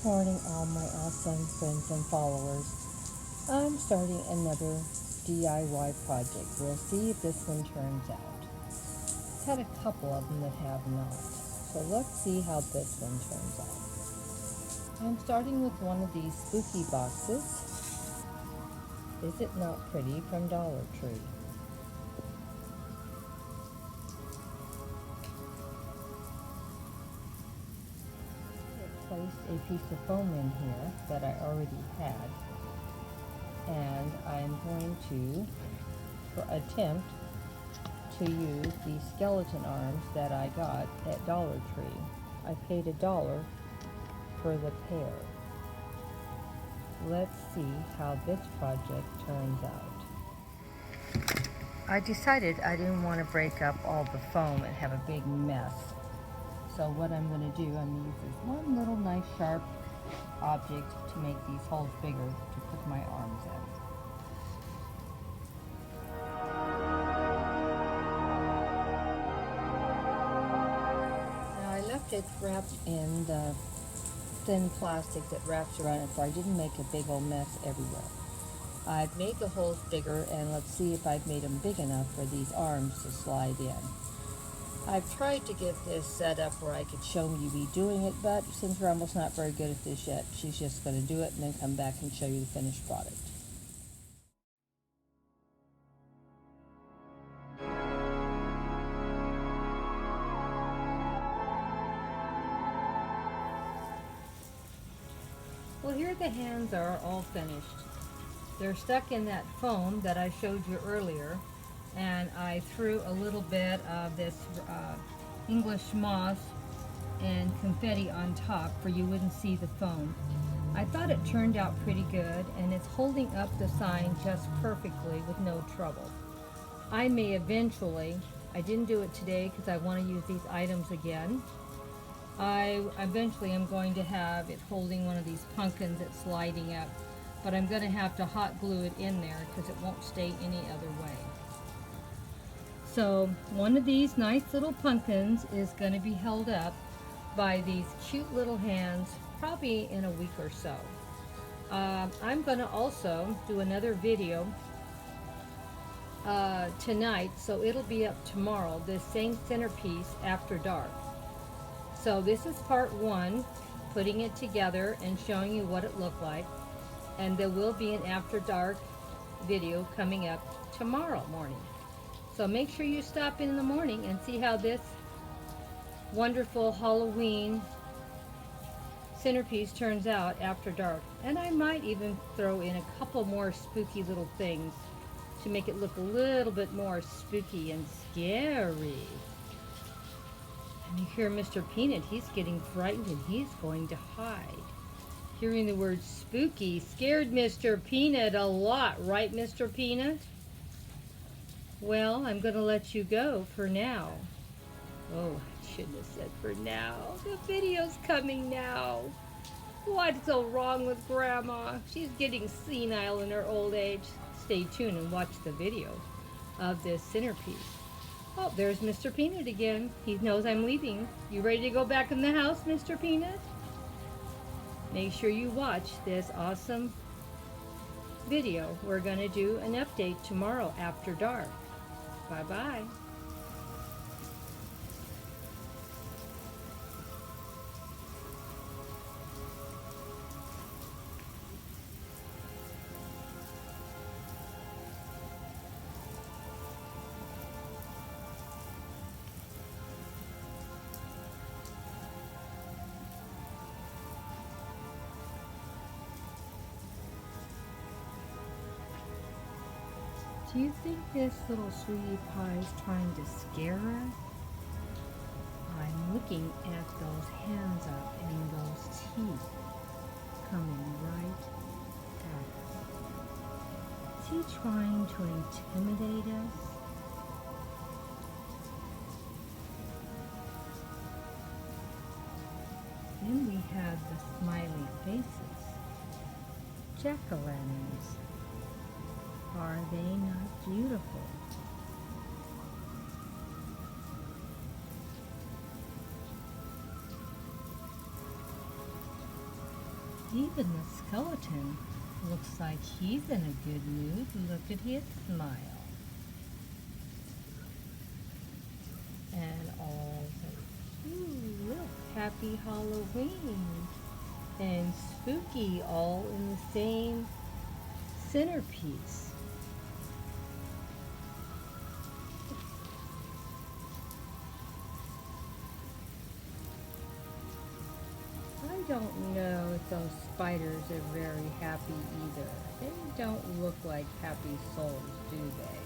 Good morning, all my awesome friends and followers. I'm starting another DIY project. We'll see if this one turns out. I've had a couple of them that have not. So let's see how this one turns out. I'm starting with one of these spooky boxes. Is it not pretty, from Dollar Tree? I placed a piece of foam in here that I already had, and I'm going to attempt to use the skeleton arms that I got at Dollar Tree. I paid $1 for the pair. Let's see how this project turns out. I decided I didn't want to break up all the foam and have a big mess. So what I'm going to do, I'm going to use this one little nice sharp object to make these holes bigger to put my arms in. I left it wrapped in the thin plastic that wraps around it so I didn't make a big old mess everywhere. I've made the holes bigger, and let's see if I've made them big enough for these arms to slide in. I've tried to get this set up where I could show you me doing it, but since Grandma's not very good at this yet, she's just going to do it and then come back and show you the finished product. Well, here the hands are all finished. They're stuck in that foam that I showed you earlier, and I threw a little bit of this English moss and confetti on top for you wouldn't see the foam. I thought it turned out pretty good, and it's holding up the sign just perfectly with no trouble. I may eventually, I didn't do it today because I want to use these items again. I eventually am going to have it holding one of these pumpkins that's sliding up, but I'm going to have to hot glue it in there because it won't stay any other way. So one of these nice little pumpkins is going to be held up by these cute little hands probably in a week or so. I'm going to also do another video tonight, so it'll be up tomorrow, this same centerpiece after dark. So this is part one, putting it together and showing you what it looked like, and there will be an after dark video coming up tomorrow morning. So make sure you stop in the morning and see how this wonderful Halloween centerpiece turns out after dark. And I might even throw in a couple more spooky little things to make it look a little bit more spooky and scary. And you hear Mr. Peanut, he's getting frightened and he's going to hide. Hearing the word spooky scared Mr. Peanut a lot, right, Mr. Peanut? Well, I'm going to let you go for now. Oh, I shouldn't have said for now. The video's coming now. What's so wrong with Grandma? She's getting senile in her old age. Stay tuned and watch the video of this centerpiece. Oh, there's Mr. Peanut again. He knows I'm leaving. You ready to go back in the house, Mr. Peanut? Make sure you watch this awesome video. We're going to do an update tomorrow after dark. Bye-bye. Do you think this little sweetie pie is trying to scare her? I'm looking at those hands up and those teeth coming right at us. Is he trying to intimidate us? Then we have the smiley faces. Jack-o'-lanterns. Are they not beautiful? Even the skeleton looks like he's in a good mood. Look at his smile. And all the, ooh, look, happy Halloween. And spooky all in the same centerpiece. I don't know if those spiders are very happy either. They don't look like happy souls, do they?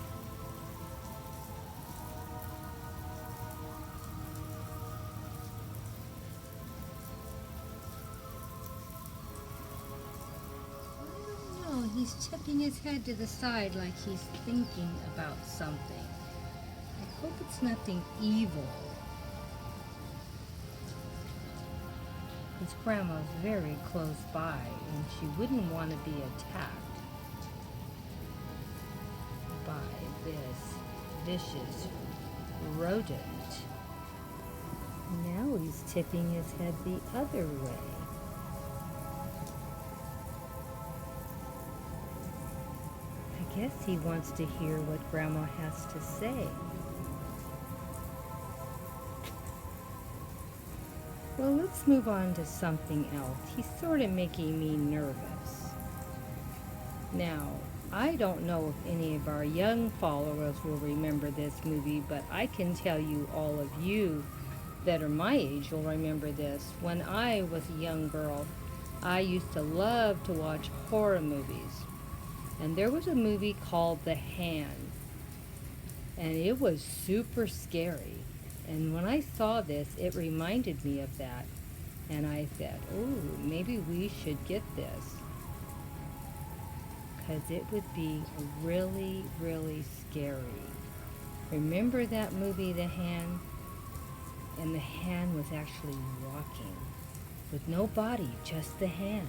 I don't know. He's tipping his head to the side like he's thinking about something. I hope it's nothing evil. His grandma's very close by, and she wouldn't want to be attacked by this vicious rodent. Now he's tipping his head the other way. I guess he wants to hear what Grandma has to say. Well, let's move on to something else. He's sort of making me nervous. Now, I don't know if any of our young followers will remember this movie, but I can tell you, all of you that are my age will remember this. When I was a young girl, I used to love to watch horror movies. And there was a movie called The Hand, and it was super scary. And when I saw this, it reminded me of that. And I said, oh, maybe we should get this. Because it would be really, really scary. Remember that movie, The Hand? And the hand was actually walking with no body, just the hand.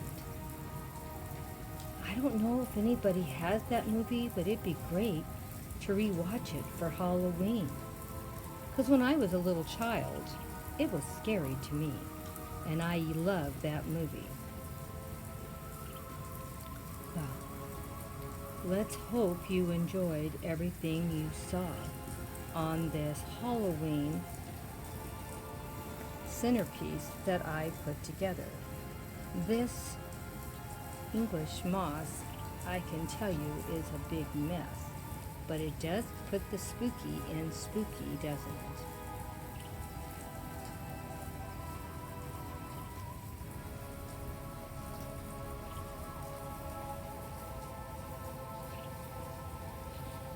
I don't know if anybody has that movie, but it'd be great to rewatch it for Halloween. Because when I was a little child, it was scary to me, and I loved that movie. Well, let's hope you enjoyed everything you saw on this Halloween centerpiece that I put together. This English moss, I can tell you, is a big mess. But it does put the spooky in spooky, doesn't it?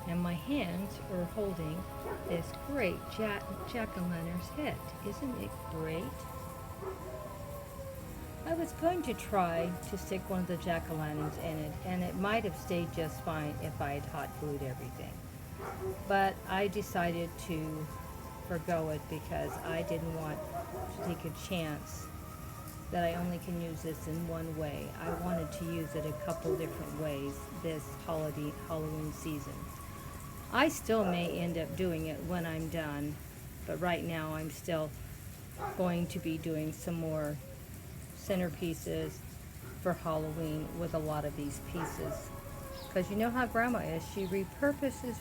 And my hands are holding this great jack-o'-lantern's head. Isn't it great? I was going to try to stick one of the jack-o'-lanterns in it, and it might have stayed just fine if I had hot glued everything. But I decided to forgo it because I didn't want to take a chance that I only can use this in one way. I wanted to use it a couple different ways this Halloween season. I still may end up doing it when I'm done, but right now I'm still going to be doing some more centerpieces for Halloween with a lot of these pieces. Because you know how Grandma is. She repurposes,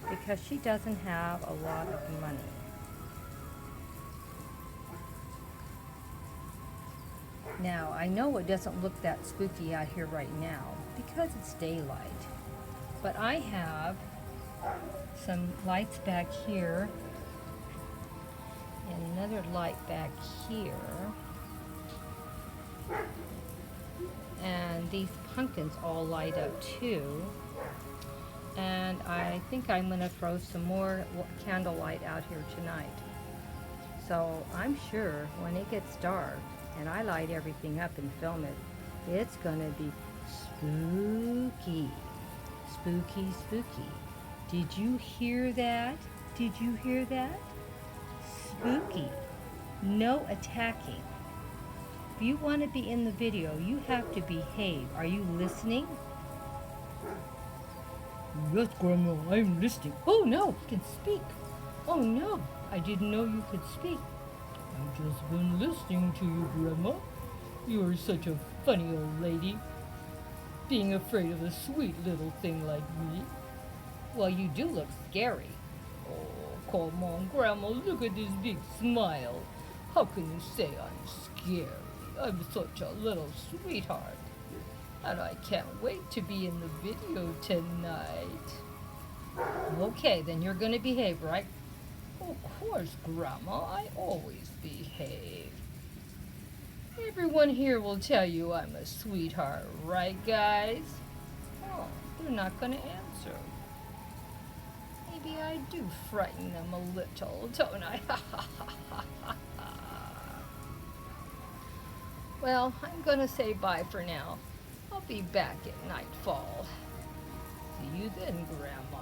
because she doesn't have a lot of money. Now, I know it doesn't look that spooky out here right now because it's daylight. But I have some lights back here and another light back here. And these pumpkins all light up too. And I think I'm going to throw some more candlelight out here tonight. So I'm sure when it gets dark and I light everything up and film it, it's going to be spooky. Spooky, spooky. Did you hear that? Did you hear that? Spooky. No attacking. If you want to be in the video, you have to behave. Are you listening? Yes, Grandma, I'm listening. Oh no, you can speak. Oh no, I didn't know you could speak. I've just been listening to you, Grandma. You're such a funny old lady, being afraid of a sweet little thing like me. Well, you do look scary. Oh, come on, Grandma, look at this big smile. How can you say I'm scary? I'm such a little sweetheart. And I can't wait to be in the video tonight. Okay, then you're gonna behave, right? Of course, Grandma, I always behave. Everyone here will tell you I'm a sweetheart, right, guys? Oh, they're not gonna answer. Maybe I do frighten them a little, don't I? Well, I'm gonna say bye for now. I'll be back at nightfall. See you then, Grandma.